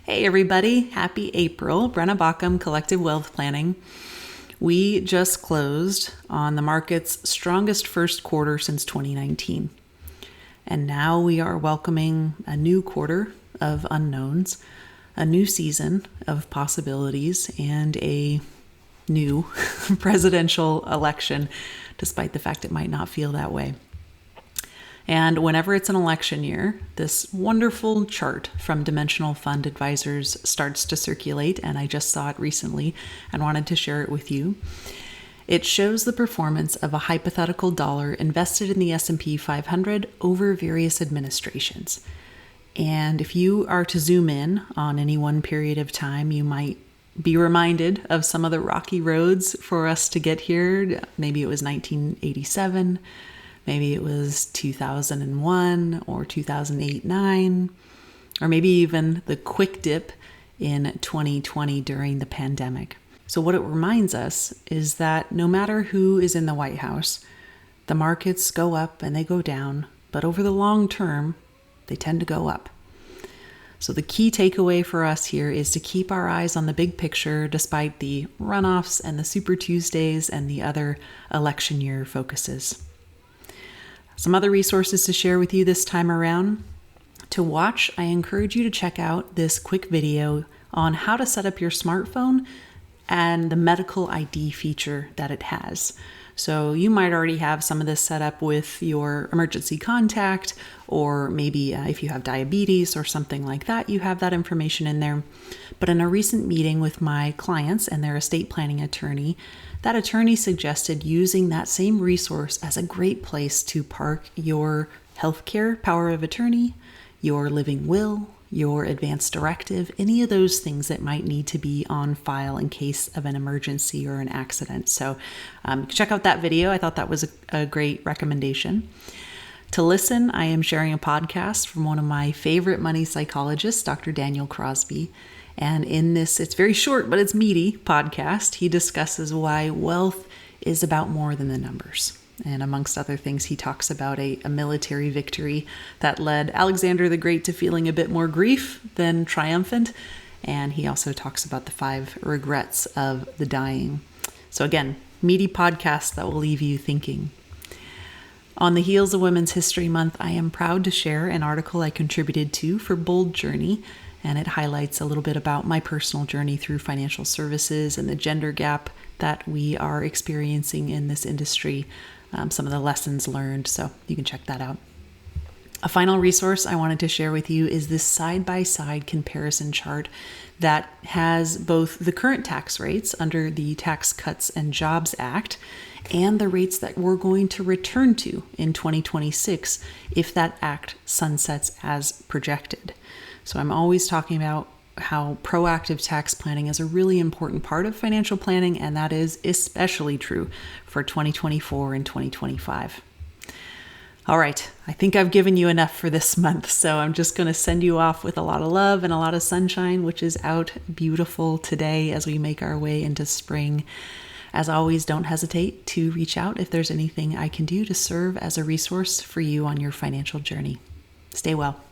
Hey everybody, happy April. Brenna Baucum, Collective Wealth Planning. We just closed on the market's strongest first quarter since 2019. And now we are welcoming a new quarter of unknowns, a new season of possibilities, and a new presidential election, despite the fact it might not feel that way. And whenever it's an election year, this wonderful chart from Dimensional Fund Advisors starts to circulate, and I just saw it recently and wanted to share it with you. It shows the performance of a hypothetical dollar invested in the S&P 500 over various administrations. And if you are to zoom in on any one period of time, you might be reminded of some of the rocky roads for us to get here. Maybe it was 1987. Maybe it was 2001 or 2008-9, or maybe even the quick dip in 2020 during the pandemic. So what it reminds us is that no matter who is in the White House, the markets go up and they go down, but over the long term, they tend to go up. So the key takeaway for us here is to keep our eyes on the big picture despite the runoffs and the Super Tuesdays and the other election year focuses. Some other resources to share with you this time around. To watch, I encourage you to check out this quick video on how to set up your smartphone and the medical ID feature that it has. So you might already have some of this set up with your emergency contact, or maybe if you have diabetes or something like that, you have that information in there. But in a recent meeting with my clients and their estate planning attorney, that attorney suggested using that same resource as a great place to park your healthcare power of attorney, your living will, your advance directive, any of those things that might need to be on file in case of an emergency or an accident. So check out that video. I thought that was a great recommendation. To listen, I am sharing a podcast from one of my favorite money psychologists, Dr. Daniel Crosby. And in this, it's very short, but it's meaty podcast, he discusses why wealth is about more than the numbers. And amongst other things, he talks about a military victory that led Alexander the Great to feeling a bit more grief than triumphant. And he also talks about the 5 regrets of the dying. So again, meaty podcast that will leave you thinking. On the heels of Women's History Month, I am proud to share an article I contributed to for Bold Journey, and it highlights a little bit about my personal journey through financial services and the gender gap that we are experiencing in this industry, some of the lessons learned, so you can check that out. A final resource I wanted to share with you is this side-by-side comparison chart that has both the current tax rates under the Tax Cuts and Jobs Act and the rates that we're going to return to in 2026 if that act sunsets as projected. So I'm always talking about how proactive tax planning is a really important part of financial planning, and that is especially true for 2024 and 2025. All right, I think I've given you enough for this month, so I'm just going to send you off with a lot of love and a lot of sunshine, which is out beautiful today as we make our way into spring. As always, don't hesitate to reach out if there's anything I can do to serve as a resource for you on your financial journey. Stay well.